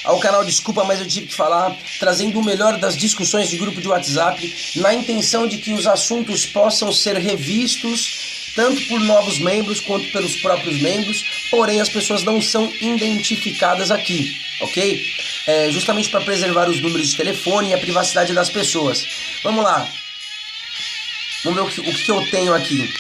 Ao canal Desculpa, mas eu tive que falar, trazendo o melhor das discussões de grupo de WhatsApp, na intenção de que os assuntos possam ser revistos, tanto por novos membros quanto pelos próprios membros, porém as pessoas não são identificadas aqui, ok? Justamente para preservar os números de telefone e a privacidade das pessoas. Vamos lá, vamos ver o que eu tenho aqui.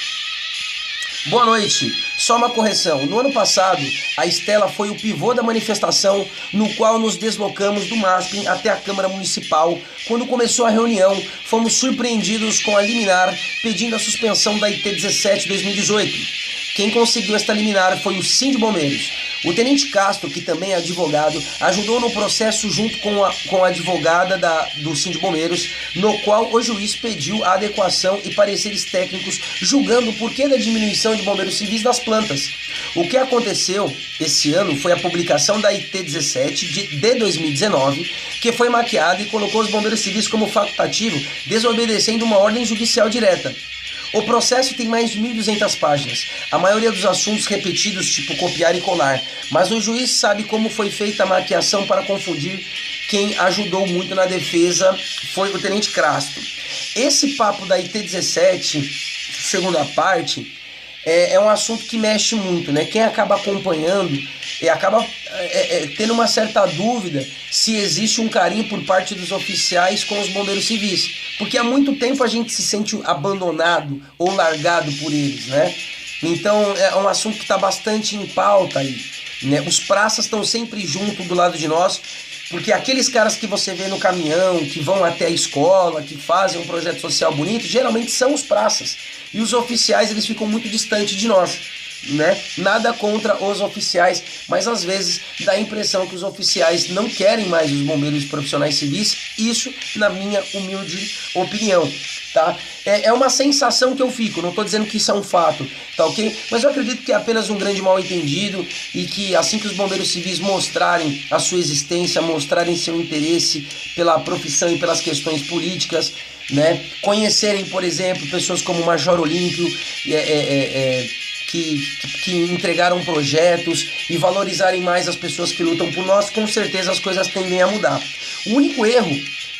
Boa noite, só uma correção, no ano passado a Estela foi o pivô da manifestação no qual nos deslocamos do MASP até a Câmara Municipal. Quando começou a reunião, fomos surpreendidos com a liminar pedindo a suspensão da IT 17/2018. Quem conseguiu esta liminar foi o Síndico de Bombeiros. O Tenente Castro, que também é advogado, ajudou no processo junto com a advogada do Síndico de Bombeiros, no qual o juiz pediu a adequação e pareceres técnicos, julgando o porquê da diminuição de bombeiros civis das plantas. O que aconteceu esse ano foi a publicação da IT 17 de 2019, que foi maquiada e colocou os bombeiros civis como facultativo, desobedecendo uma ordem judicial direta. O processo tem mais de 1.200 páginas, a maioria dos assuntos repetidos, tipo copiar e colar, mas o juiz sabe como foi feita a maquiação para confundir. Quem ajudou muito na defesa foi o Tenente Castro. Esse papo da IT 17, segunda parte, é um assunto que mexe muito, né? Quem acaba acompanhando acaba tendo uma certa dúvida se existe um carinho por parte dos oficiais com os bombeiros civis, porque há muito tempo a gente se sente abandonado ou largado por eles, né? Então é um assunto que está bastante em pauta aí, né? Os praças estão sempre junto do lado de nós, porque aqueles caras que você vê no caminhão, que vão até a escola, que fazem um projeto social bonito, geralmente são os praças. E os oficiais, eles ficam muito distantes de nós, né? Nada contra os oficiais, mas às vezes dá a impressão que os oficiais não querem mais os bombeiros profissionais civis. Isso na minha humilde opinião, tá? É uma sensação que eu fico, não estou dizendo que isso é um fato, tá ok? Mas eu acredito que é apenas um grande mal entendido e que assim que os bombeiros civis mostrarem a sua existência, mostrarem seu interesse pela profissão e pelas questões políticas, né? Conhecerem, por exemplo, pessoas como o Major Olímpio, que entregaram projetos e valorizarem mais as pessoas que lutam por nós, com certeza as coisas tendem a mudar. O único erro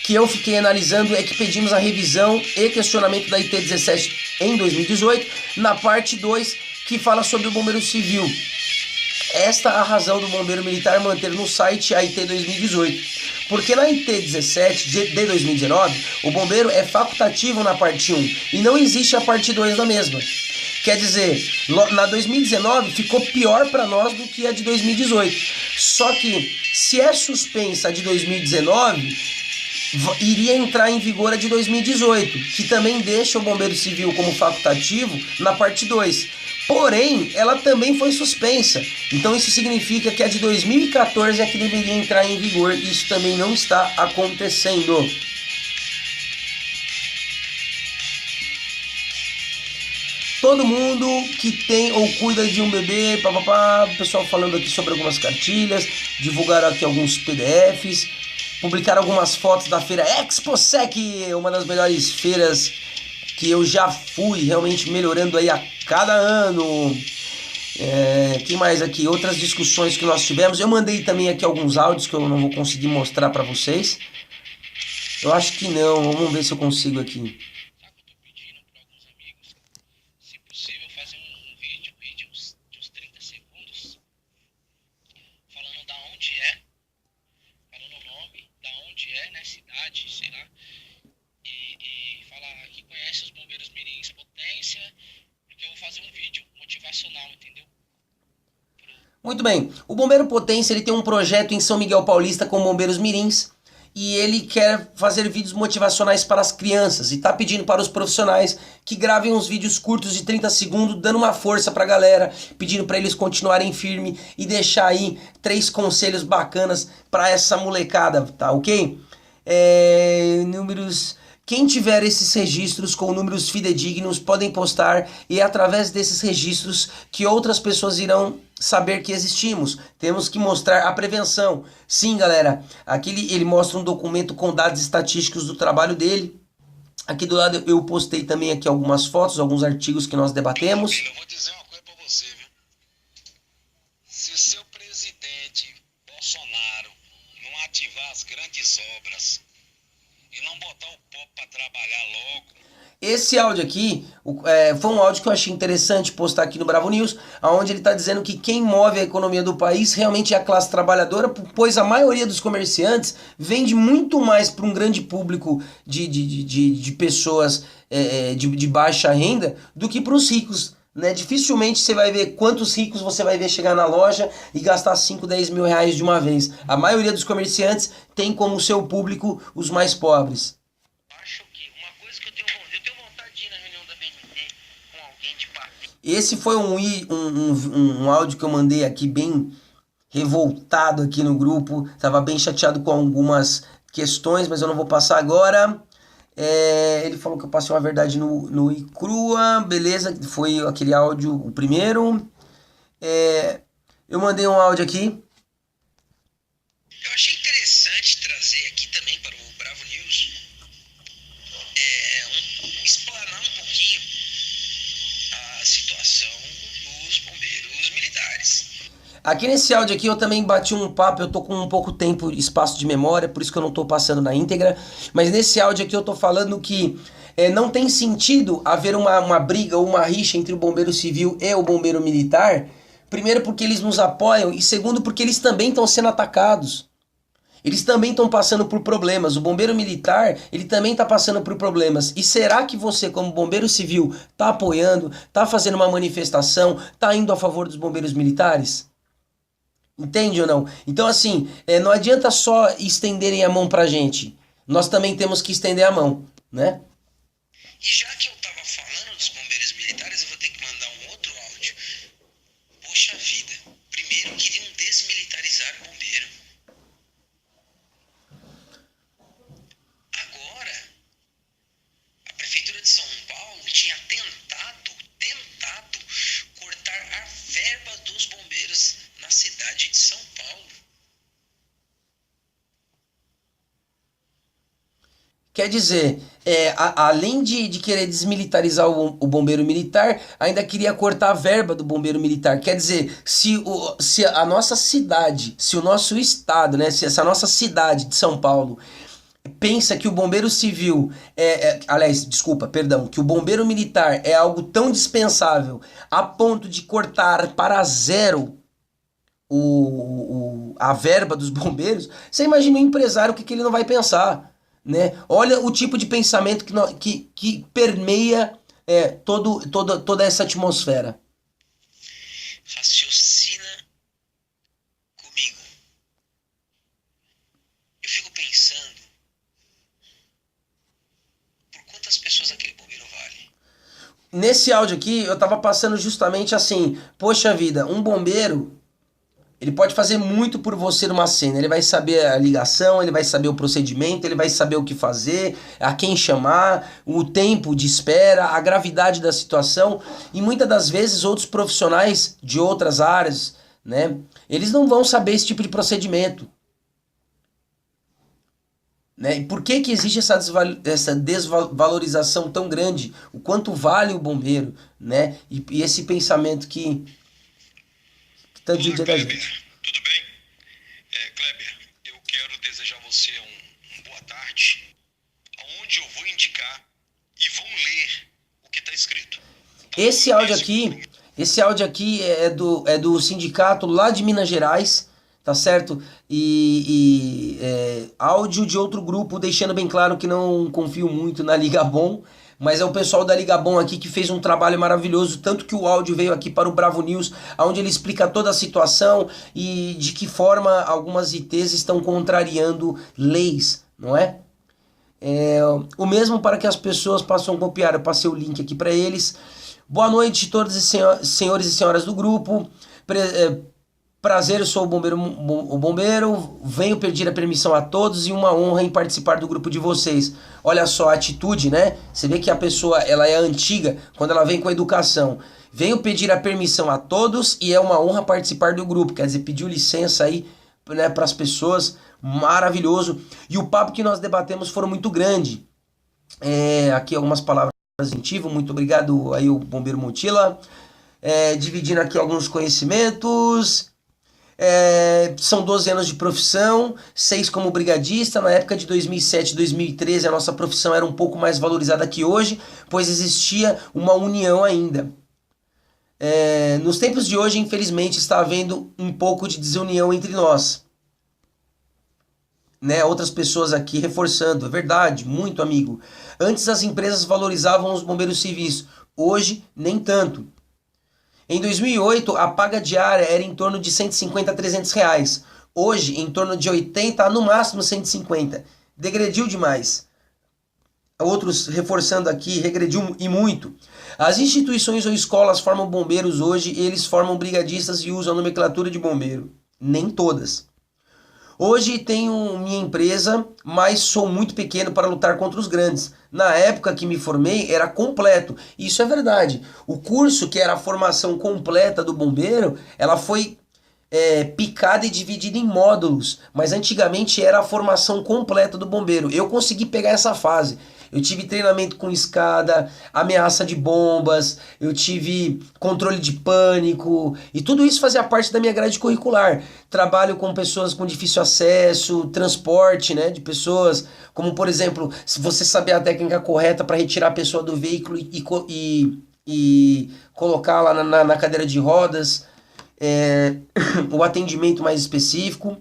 que eu fiquei analisando é que pedimos a revisão e questionamento da IT 17 em 2018, na parte 2, que fala sobre o bombeiro civil. Esta é a razão do bombeiro militar manter no site a IT 2018. Porque na IT 17 de 2019, o bombeiro é facultativo na parte 1 e não existe a parte 2 da mesma. Quer dizer, na 2019 ficou pior para nós do que a de 2018. Só que se é suspensa a de 2019, iria entrar em vigor a de 2018, que também deixa o bombeiro civil como facultativo na parte 2. Porém, ela também foi suspensa. Então isso significa que a de 2014 é que deveria entrar em vigor. E isso também não está acontecendo. Todo mundo que tem ou cuida de um bebê, papapá, o pessoal falando aqui sobre algumas cartilhas, divulgaram aqui alguns PDFs, publicaram algumas fotos da feira ExpoSec, uma das melhores feiras que eu já fui, realmente melhorando aí a cada ano. Que mais aqui? Outras discussões que nós tivemos. Eu mandei também aqui alguns áudios que eu não vou conseguir mostrar para vocês. Eu acho que não, vamos ver se eu consigo aqui. Muito bem, o Bombeiro Potência ele tem um projeto em São Miguel Paulista com bombeiros mirins e ele quer fazer vídeos motivacionais para as crianças e está pedindo para os profissionais que gravem uns vídeos curtos de 30 segundos, dando uma força para a galera, pedindo para eles continuarem firme e deixar aí 3 conselhos bacanas para essa molecada, tá ok? Números... Quem tiver esses registros com números fidedignos podem postar e é através desses registros que outras pessoas irão saber que existimos. Temos que mostrar a prevenção. Sim, galera, aqui ele mostra um documento com dados estatísticos do trabalho dele. Aqui do lado eu postei também aqui algumas fotos, alguns artigos que nós debatemos. Eu vou dizer uma coisa pra você, viu? Se o seu presidente Bolsonaro não ativar as grandes obras e não botar o povo para trabalhar logo. Esse áudio aqui foi um áudio que eu achei interessante postar aqui no Bravo News, onde ele está dizendo que quem move a economia do país realmente é a classe trabalhadora, pois a maioria dos comerciantes vende muito mais para um grande público de pessoas de baixa renda do que para os ricos. Né? Dificilmente você vai ver quantos ricos você vai ver chegar na loja e gastar 5, 10 mil reais de uma vez. A maioria dos comerciantes tem como seu público os mais pobres. Acho que uma coisa que eu tenho vontade de ir na reunião da BNT com alguém de partido. Esse foi um áudio que eu mandei aqui bem revoltado aqui no grupo. Tava bem chateado com algumas questões, mas eu não vou passar agora. Ele falou que eu passei uma verdade no e crua, beleza, foi aquele áudio, o primeiro. Eu mandei um áudio aqui. Eu achei interessante trazer aqui também para o Bravo News, explanar um pouquinho a situação dos bombeiros militares. Aqui nesse áudio aqui eu também bati um papo, eu tô com um pouco tempo, espaço de memória, por isso que eu não tô passando na íntegra, mas nesse áudio aqui eu tô falando que não tem sentido haver uma briga ou uma rixa entre o bombeiro civil e o bombeiro militar, primeiro porque eles nos apoiam e segundo porque eles também estão sendo atacados. Eles também estão passando por problemas. O bombeiro militar, ele também está passando por problemas. E será que você, como bombeiro civil, está apoiando, está fazendo uma manifestação, está indo a favor dos bombeiros militares? Entende ou não? Então, assim, não adianta só estenderem a mão pra gente. Nós também temos que estender a mão, né? E já que eu estava falando dos bombeiros militares, eu vou ter que mandar um outro áudio. Poxa vida, primeiro queriam desmilitarizar o bombeiro. Agora, a Prefeitura de São Paulo tinha tentado cortar a verba dos bombeiros na cidade de São Paulo. Quer dizer, além de querer desmilitarizar o bombeiro militar, ainda queria cortar a verba do bombeiro militar. Quer dizer, se a nossa cidade, se o nosso estado, né, se essa nossa cidade de São Paulo pensa que o bombeiro civil aliás, desculpa, perdão, que o bombeiro militar é algo tão dispensável a ponto de cortar para zero a verba dos bombeiros, você imagina o empresário o que ele não vai pensar, né? Olha o tipo de pensamento que permeia toda essa atmosfera. Raciocina comigo. Eu fico pensando por quantas pessoas aquele bombeiro vale. Nesse áudio aqui, eu tava passando justamente assim, poxa vida, um bombeiro, ele pode fazer muito por você numa cena, ele vai saber a ligação, ele vai saber o procedimento, ele vai saber o que fazer, a quem chamar, o tempo de espera, a gravidade da situação, e muitas das vezes outros profissionais de outras áreas, né, eles não vão saber esse tipo de procedimento. Né? E por que existe essa desvalorização tão grande? O quanto vale o bombeiro, né? E esse pensamento que tá Olá, dia da Kleber, gente. tudo bem? Kleber, eu quero desejar a você uma boa tarde, onde eu vou indicar e vão ler o que está escrito. Esse áudio aqui é do sindicato lá de Minas Gerais, tá certo? Áudio de outro grupo, deixando bem claro que não confio muito na Liga Bom, mas é o pessoal da Liga Bom aqui que fez um trabalho maravilhoso, tanto que o áudio veio aqui para o Bravo News, onde ele explica toda a situação e de que forma algumas ITs estão contrariando leis, não é? O mesmo para que as pessoas possam copiar. Eu passei o link aqui para eles. Boa noite, todos os senhores e senhoras do grupo. Prazer, eu sou o bombeiro. Venho pedir a permissão a todos e uma honra em participar do grupo de vocês. Olha só a atitude, né? Você vê que a pessoa ela é antiga quando ela vem com a educação. Venho pedir a permissão a todos e é uma honra participar do grupo. Quer dizer, pediu licença aí, né, para as pessoas. Maravilhoso. E o papo que nós debatemos foram muito grande. Aqui algumas palavras de incentivo. Muito obrigado aí o Bombeiro Montila. Dividindo aqui alguns conhecimentos. São 12 anos de profissão, 6 como brigadista. Na época de 2007 e 2013 a nossa profissão era um pouco mais valorizada que hoje, pois existia uma união ainda. Nos tempos de hoje, infelizmente, está havendo um pouco de desunião entre nós. Né? Outras pessoas aqui reforçando, é verdade, muito amigo. Antes as empresas valorizavam os bombeiros civis, hoje nem tanto. Em 2008, a paga diária era em torno de 150 a 300 reais. Hoje, em torno de 80 no máximo 150. Degrediu demais. Outros reforçando aqui, regrediu e muito. As instituições ou escolas formam bombeiros hoje, eles formam brigadistas e usam a nomenclatura de bombeiro. Nem todas. Hoje tenho minha empresa, mas sou muito pequeno para lutar contra os grandes. Na época que me formei era completo. Isso é verdade. O curso, que era a formação completa do bombeiro, ela foi picada e dividida em módulos. Mas antigamente era a formação completa do bombeiro. Eu consegui pegar essa fase. Eu tive treinamento com escada, ameaça de bombas, eu tive controle de pânico, e tudo isso fazia parte da minha grade curricular. Trabalho com pessoas com difícil acesso, transporte, né, de pessoas, como por exemplo, se você saber a técnica correta para retirar a pessoa do veículo e colocar lá na cadeira de rodas, o atendimento mais específico.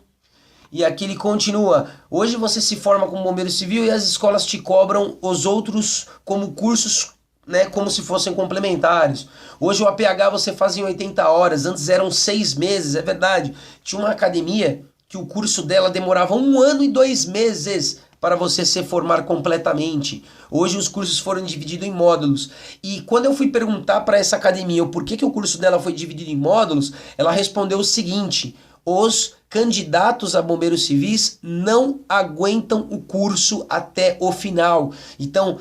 E aqui ele continua: hoje você se forma como bombeiro civil e as escolas te cobram os outros como cursos, né, como se fossem complementares. Hoje o APH você faz em 80 horas, antes eram 6 meses, é verdade. Tinha uma academia que o curso dela demorava 1 ano e 2 meses para você se formar completamente. Hoje os cursos foram divididos em módulos. E quando eu fui perguntar para essa academia o porquê que o curso dela foi dividido em módulos, ela respondeu o seguinte: os candidatos a bombeiros civis não aguentam o curso até o final. Então,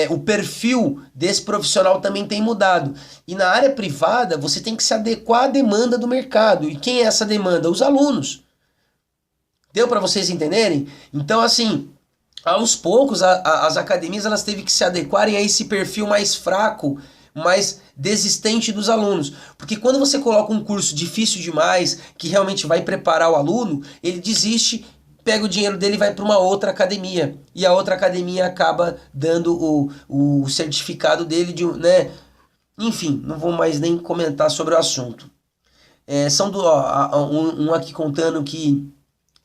o perfil desse profissional também tem mudado. E na área privada, você tem que se adequar à demanda do mercado. E quem é essa demanda? Os alunos. Deu para vocês entenderem? Então, assim, aos poucos, as academias elas teve que se adequarem a esse perfil mais fraco, mais desistente dos alunos. Porque quando você coloca um curso difícil demais, que realmente vai preparar o aluno, ele desiste, pega o dinheiro dele e vai para uma outra academia. E a outra academia acaba dando o certificado dele, né? Enfim, não vou mais nem comentar sobre o assunto. Um aqui contando que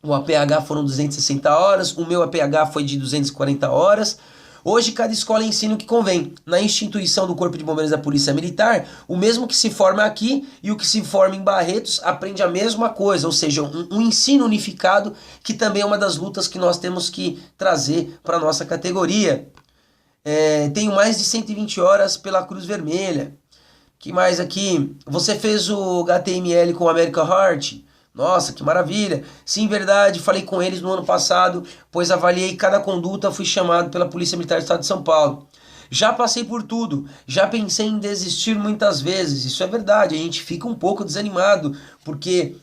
o APH foram 260 horas, o meu APH foi de 240 horas. Hoje cada escola ensina o que convém. Na instituição do Corpo de Bombeiros da Polícia Militar, o mesmo que se forma aqui e o que se forma em Barretos aprende a mesma coisa, ou seja, um ensino unificado, que também é uma das lutas que nós temos que trazer para a nossa categoria. Tenho mais de 120 horas pela Cruz Vermelha. Que mais aqui? Você fez o HTML com o America Heart? Nossa, que maravilha! Sim, verdade, falei com eles no ano passado, pois avaliei cada conduta, fui chamado pela Polícia Militar do Estado de São Paulo. Já passei por tudo, já pensei em desistir muitas vezes, isso é verdade, a gente fica um pouco desanimado, porque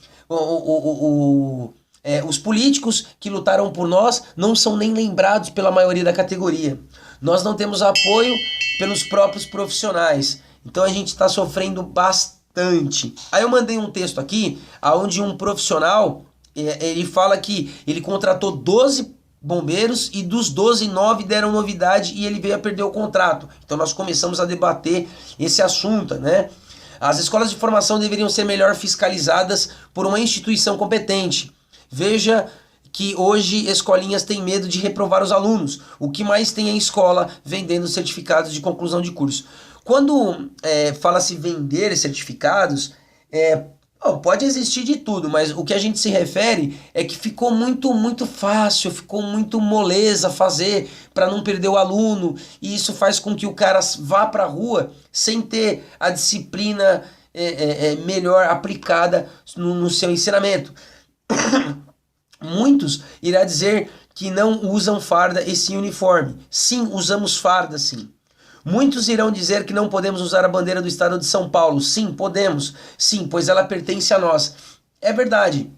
os políticos que lutaram por nós não são nem lembrados pela maioria da categoria. Nós não temos apoio pelos próprios profissionais, então a gente está sofrendo bastante. Aí eu mandei um texto aqui, onde um profissional, ele fala que ele contratou 12 bombeiros e dos 12, 9 deram novidade e ele veio a perder o contrato. Então nós começamos a debater esse assunto, né? As escolas de formação deveriam ser melhor fiscalizadas por uma instituição competente. Veja que hoje escolinhas têm medo de reprovar os alunos. O que mais tem é escola vendendo certificados de conclusão de curso. Quando fala-se vender certificados, pode existir de tudo, mas o que a gente se refere é que ficou muito fácil, ficou muito moleza fazer para não perder o aluno, e isso faz com que o cara vá para a rua sem ter a disciplina melhor aplicada no seu ensinamento. Muitos irá dizer que não usam farda e sim uniforme. Sim, usamos farda, sim. Muitos irão dizer que não podemos usar a bandeira do estado de São Paulo. Sim, podemos. Sim, pois ela pertence a nós. É verdade.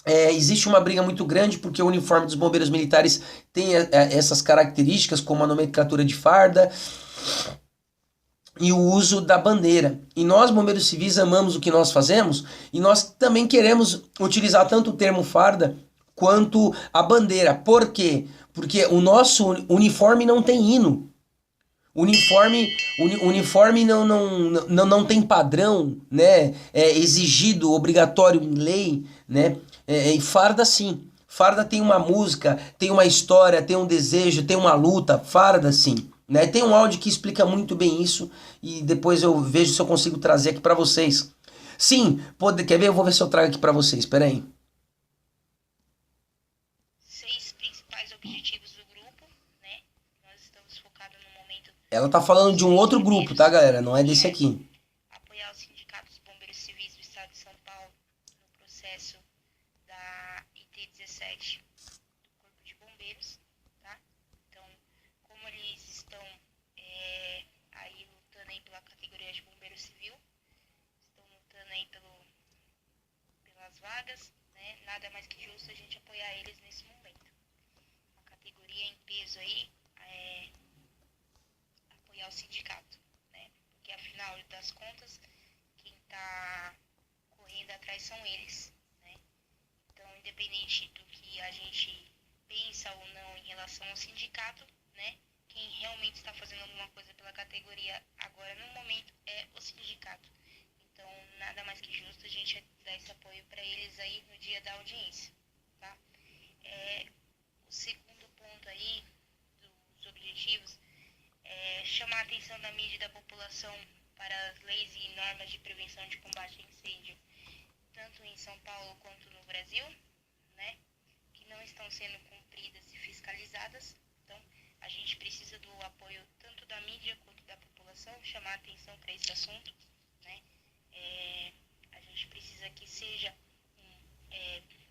Existe uma briga muito grande porque o uniforme dos bombeiros militares tem essas características, como a nomenclatura de farda. e o uso da bandeira. E nós, bombeiros civis, amamos o que nós fazemos e nós também queremos utilizar tanto o termo farda quanto a bandeira. Por quê? Porque o nosso uniforme não tem hino. Uniforme não tem padrão, né? É exigido, obrigatório em lei, né? E farda sim. Farda tem uma música, tem uma história, tem um desejo, tem uma luta. Farda sim. Né? Tem um áudio que explica muito bem isso e depois eu vejo se eu consigo trazer aqui para vocês. Sim, quer ver? Eu vou ver se eu trago aqui para vocês. Espera aí. 6 principais objetivos do grupo, né? Nós estamos focados no momento. Ela tá falando de um outro grupo, tá, galera? Não é desse aqui. Apoiar os sindicatos bombeiros civis do estado de São Paulo no processo da IT-17 do Corpo de Bombeiros, tá? Então, como eles estão aí lutando aí pela categoria de bombeiro civil, estão lutando aí pelas vagas, né? Nada mais que justo a gente apoiar eles nesse momento. A categoria em peso aí é apoiar o sindicato, né? Porque afinal das contas, quem está correndo atrás são eles, né? Então, independente do que a gente pensa ou não em relação ao sindicato, né? Quem realmente está fazendo alguma coisa pela categoria agora no momento é o sindicato. Então, nada mais que justo a gente dar esse apoio para eles aí no dia da audiência, tá? O segundo ponto aí dos objetivos é chamar a atenção da mídia e da população para as leis e normas de prevenção de combate a incêndio, tanto em São Paulo quanto no Brasil, né? Que não estão sendo cumpridas e fiscalizadas. Então, a gente precisa do apoio tanto da mídia quanto da população, chamar a atenção para esse assunto, né? A gente precisa que seja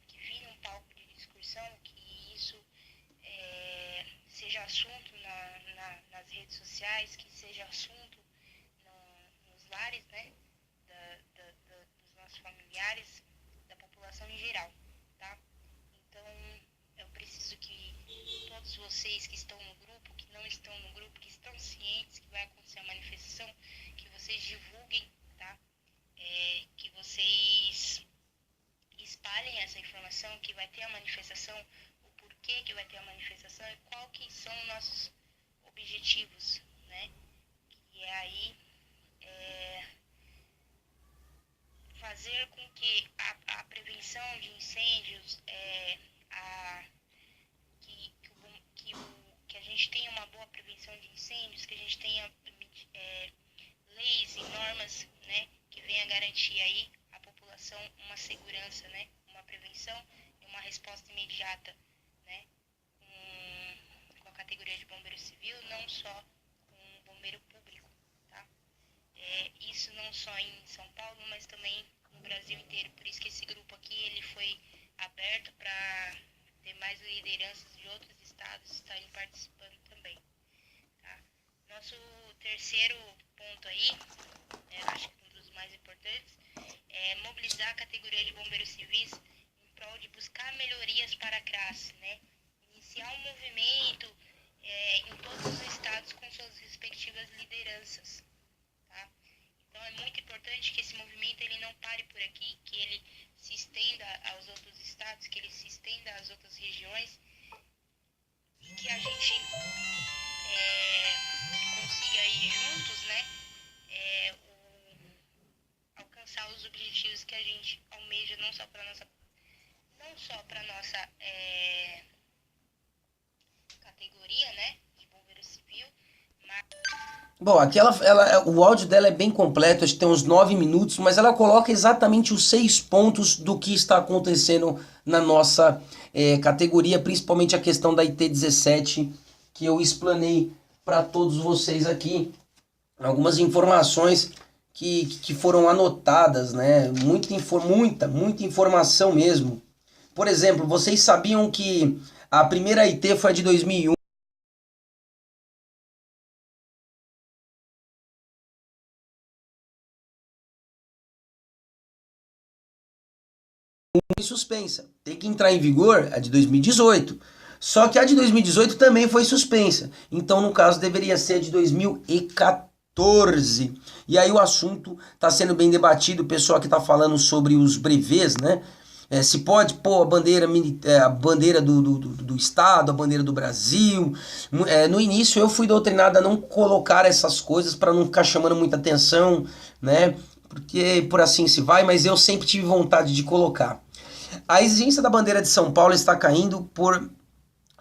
que vire um palco de discussão, que isso seja assunto nas redes sociais, que seja assunto nos lares, né? Dos nossos familiares, da população em geral, tá? Então, eu preciso que todos vocês que estão no grupo, que não estão no grupo, que estão cientes que vai acontecer a manifestação, que vocês divulguem, tá? Que vocês espalhem essa informação, que vai ter a manifestação, o porquê que vai ter a manifestação e qual que são os nossos objetivos, né? Que é aí fazer com que a prevenção de incêndios, que a gente tenha uma boa prevenção de incêndios, que a gente tenha leis e normas, né, que venha garantir aí à população uma segurança, né, uma prevenção e uma resposta imediata, né, com a categoria de bombeiro civil, não só com o bombeiro público, tá? Isso não só em São Paulo, mas também no Brasil inteiro. Por isso que esse grupo aqui ele foi aberto para demais lideranças de outros estados estarem participando também, tá? Nosso terceiro ponto aí, acho que um dos mais importantes, é mobilizar a categoria de bombeiros civis em prol de buscar melhorias para a classe, né? Iniciar um movimento em todos os estados com suas respectivas lideranças, tá? Então é muito importante que esse movimento ele não pare por aqui, que ele se estenda aos outros estados, que ele se estenda às outras regiões e que a gente consiga aí juntos, né, alcançar os objetivos que a gente almeja não só para nossa categoria, né, de bombeiro civil, mas... Bom, aqui o áudio dela é bem completo, acho que tem uns 9 minutos, mas ela coloca exatamente os 6 pontos do que está acontecendo na nossa categoria, principalmente a questão da IT-17, que eu explanei para todos vocês aqui. Algumas informações que foram anotadas, né? Muita informação mesmo. Por exemplo, vocês sabiam que a primeira IT foi a de 2001? Foi suspensa. Tem que entrar em vigor a de 2018. Só que a de 2018 também foi suspensa. Então, no caso, deveria ser a de 2014. 14. E aí o assunto está sendo bem debatido, o pessoal que está falando sobre os brevês, né? Se pode pôr a bandeira, a bandeira do Estado, a bandeira do Brasil. No início eu fui doutrinado a não colocar essas coisas para não ficar chamando muita atenção, né? Porque por assim se vai, mas eu sempre tive vontade de colocar. A exigência da bandeira de São Paulo está caindo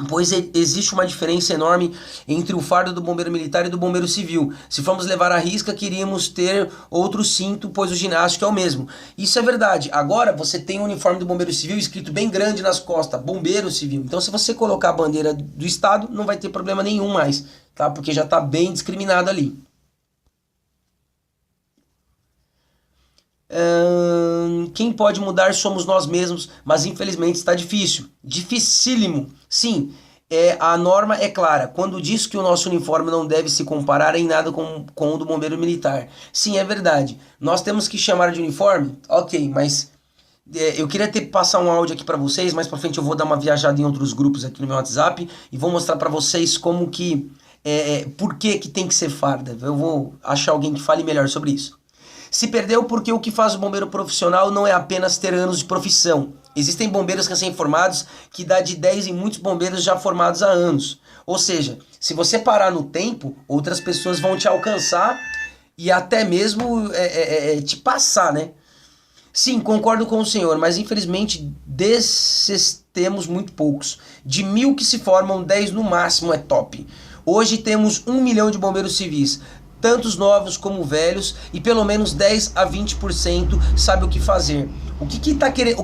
pois existe uma diferença enorme entre o fardo do bombeiro militar e do bombeiro civil. Se formos levar à risca, queríamos ter outro cinto, pois o ginástico é o mesmo. Isso é verdade. Agora você tem o uniforme do bombeiro civil escrito bem grande nas costas, bombeiro civil. Então se você colocar a bandeira do Estado, não vai ter problema nenhum mais, tá? Porque já está bem discriminado ali. Quem pode mudar somos nós mesmos, mas infelizmente está difícil, dificílimo. Sim, a norma é clara, quando diz que o nosso uniforme não deve se comparar em nada com o do bombeiro militar. Sim, é verdade, nós temos que chamar de uniforme, ok, mas eu queria passar um áudio aqui para vocês, mais para frente eu vou dar uma viajada em outros grupos aqui no meu WhatsApp e vou mostrar para vocês como que, por que tem que ser farda. Eu vou achar alguém que fale melhor sobre isso. Se perdeu porque o que faz o bombeiro profissional não é apenas ter anos de profissão. Existem bombeiros recém-formados que dá de 10 em muitos bombeiros já formados há anos. Ou seja, se você parar no tempo, outras pessoas vão te alcançar e até mesmo te passar, né? Sim, concordo com o senhor, mas infelizmente desses temos muito poucos. De 1.000 que se formam, 10 no máximo é top. Hoje temos 1 milhão de bombeiros civis, tantos novos como velhos, e pelo menos 10 a 20% sabe o que fazer. O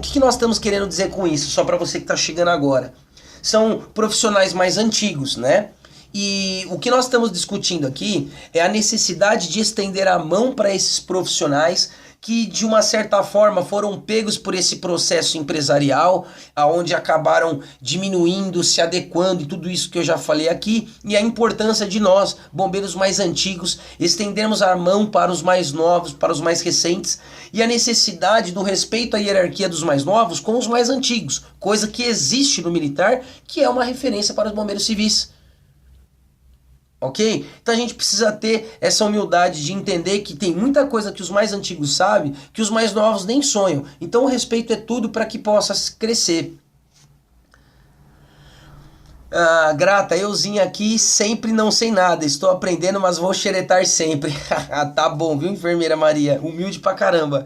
que nós estamos querendo dizer com isso, só para você que está chegando agora? São profissionais mais antigos, né? E o que nós estamos discutindo aqui é a necessidade de estender a mão para esses profissionais que de uma certa forma foram pegos por esse processo empresarial, aonde acabaram diminuindo, se adequando e tudo isso que eu já falei aqui, e a importância de nós, bombeiros mais antigos, estendermos a mão para os mais novos, para os mais recentes, e a necessidade do respeito à hierarquia dos mais novos com os mais antigos, coisa que existe no militar, que é uma referência para os bombeiros civis. Ok? Então a gente precisa ter essa humildade de entender que tem muita coisa que os mais antigos sabem, que os mais novos nem sonham. Então o respeito é tudo para que possa crescer. Grata, euzinha aqui, sempre não sei nada. Estou aprendendo, mas vou xeretar sempre. Tá bom, viu, enfermeira Maria? Humilde pra caramba.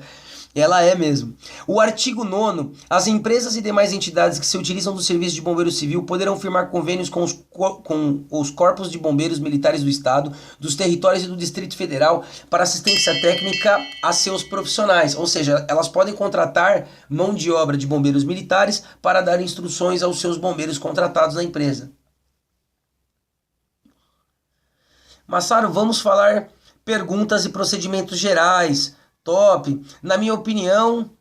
Ela é mesmo. O artigo 9º, as empresas e demais entidades que se utilizam do serviço de bombeiro civil poderão firmar convênios com os corpos de bombeiros militares do Estado, dos territórios e do Distrito Federal para assistência técnica a seus profissionais. Ou seja, elas podem contratar mão de obra de bombeiros militares para dar instruções aos seus bombeiros contratados na empresa. Massaro, vamos falar perguntas e procedimentos gerais. Top. Na minha opinião,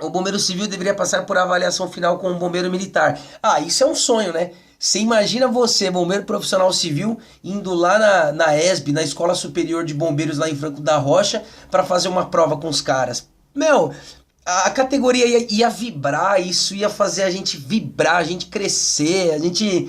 o bombeiro civil deveria passar por avaliação final com o bombeiro militar. Isso é um sonho, né? Você imagina você, bombeiro profissional civil, indo lá na ESB, na Escola Superior de Bombeiros lá em Franco da Rocha, para fazer uma prova com os caras. Meu, a categoria ia vibrar, isso ia fazer a gente vibrar, a gente crescer, a gente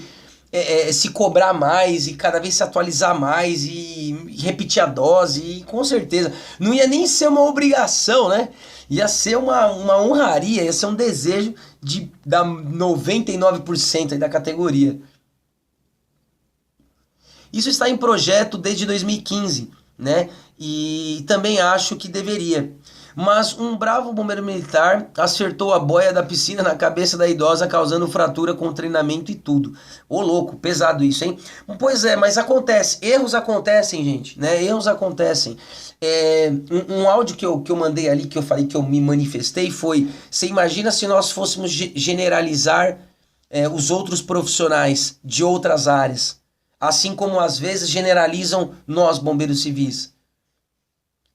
se cobrar mais e cada vez se atualizar mais e repetir a dose, e com certeza não ia nem ser uma obrigação, né? Ia ser uma honraria, ia ser um desejo da 99% aí da categoria. Isso está em projeto desde 2015, né? E também acho que deveria. Mas um bravo bombeiro militar acertou a boia da piscina na cabeça da idosa, causando fratura com treinamento e tudo. Ô louco, pesado isso, hein? Pois é, mas acontece. Erros acontecem, gente, né? Erros acontecem. Um áudio que eu mandei ali, que eu falei que eu me manifestei, foi: você imagina se nós fôssemos generalizar os outros profissionais de outras áreas, assim como às vezes generalizam nós, bombeiros civis.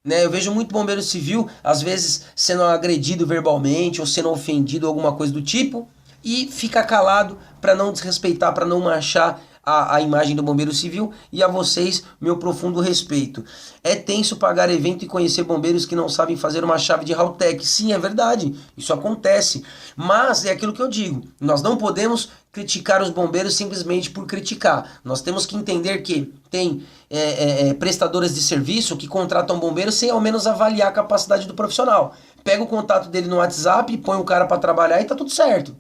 Eu vejo muito bombeiro civil, às vezes, sendo agredido verbalmente ou sendo ofendido, alguma coisa do tipo, e fica calado para não desrespeitar, para não manchar a imagem do bombeiro civil, e a vocês, meu profundo respeito. É tenso pagar evento e conhecer bombeiros que não sabem fazer uma chave de Haltech. Sim, é verdade, isso acontece. Mas é aquilo que eu digo, nós não podemos criticar os bombeiros simplesmente por criticar. Nós temos que entender que tem prestadoras de serviço que contratam bombeiros sem ao menos avaliar a capacidade do profissional. Pega o contato dele no WhatsApp, põe o cara para trabalhar e tá tudo certo.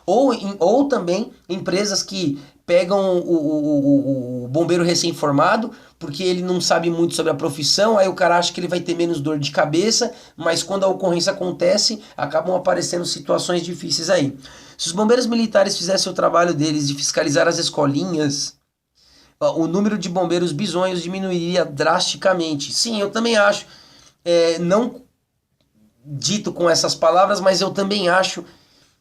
Ou também empresas que pegam o bombeiro recém-formado porque ele não sabe muito sobre a profissão, aí o cara acha que ele vai ter menos dor de cabeça, mas quando a ocorrência acontece, acabam aparecendo situações difíceis aí. Se os bombeiros militares fizessem o trabalho deles de fiscalizar as escolinhas, o número de bombeiros bisonhos diminuiria drasticamente. Sim, eu também acho. Não dito com essas palavras, mas eu também acho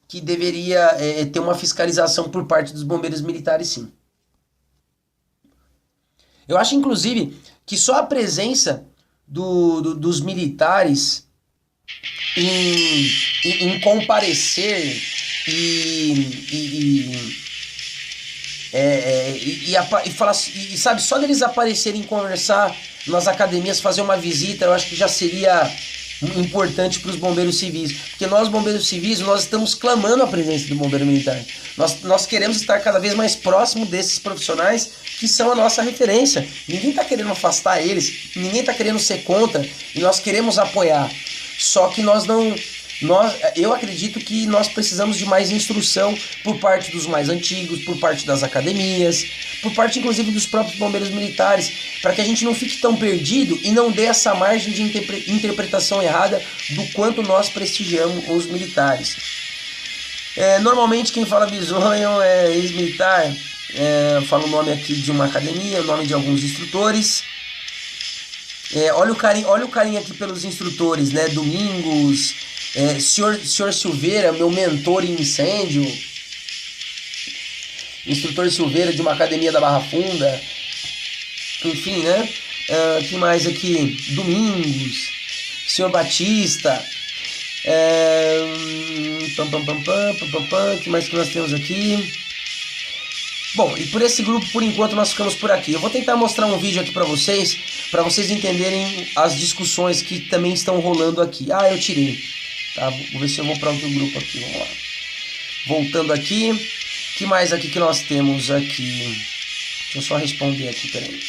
que deveria ter uma fiscalização por parte dos bombeiros militares, sim. Eu acho, inclusive, que só a presença dos militares em comparecer falar, e sabe, só deles aparecerem conversar nas academias, fazer uma visita, eu acho que já seria importante para os bombeiros civis, porque nós, bombeiros civis, nós estamos clamando a presença do bombeiro militar. Nós queremos estar cada vez mais próximo desses profissionais que são a nossa referência. Ninguém está querendo afastar eles, ninguém está querendo ser contra, e nós queremos apoiar. Só que eu acredito que nós precisamos de mais instrução por parte dos mais antigos, por parte das academias, por parte inclusive dos próprios bombeiros militares, para que a gente não fique tão perdido e não dê essa margem de interpretação errada do quanto nós prestigiamos os militares. Normalmente quem fala bisonho é ex-militar, fala o nome aqui de uma academia, o nome de alguns instrutores. Olha o carinho aqui pelos instrutores, né? Domingos, senhor Silveira, meu mentor em incêndio, instrutor Silveira de uma academia da Barra Funda, enfim, né? Que mais aqui? Domingos, senhor Batista, que mais que nós temos aqui? Bom, e por esse grupo, por enquanto, nós ficamos por aqui. Eu vou tentar mostrar um vídeo aqui para vocês entenderem as discussões que também estão rolando aqui. Eu tirei. Tá, vou ver se eu vou para outro grupo aqui, vamos lá. Voltando aqui, que mais aqui que nós temos aqui? Deixa eu só responder aqui, peraí.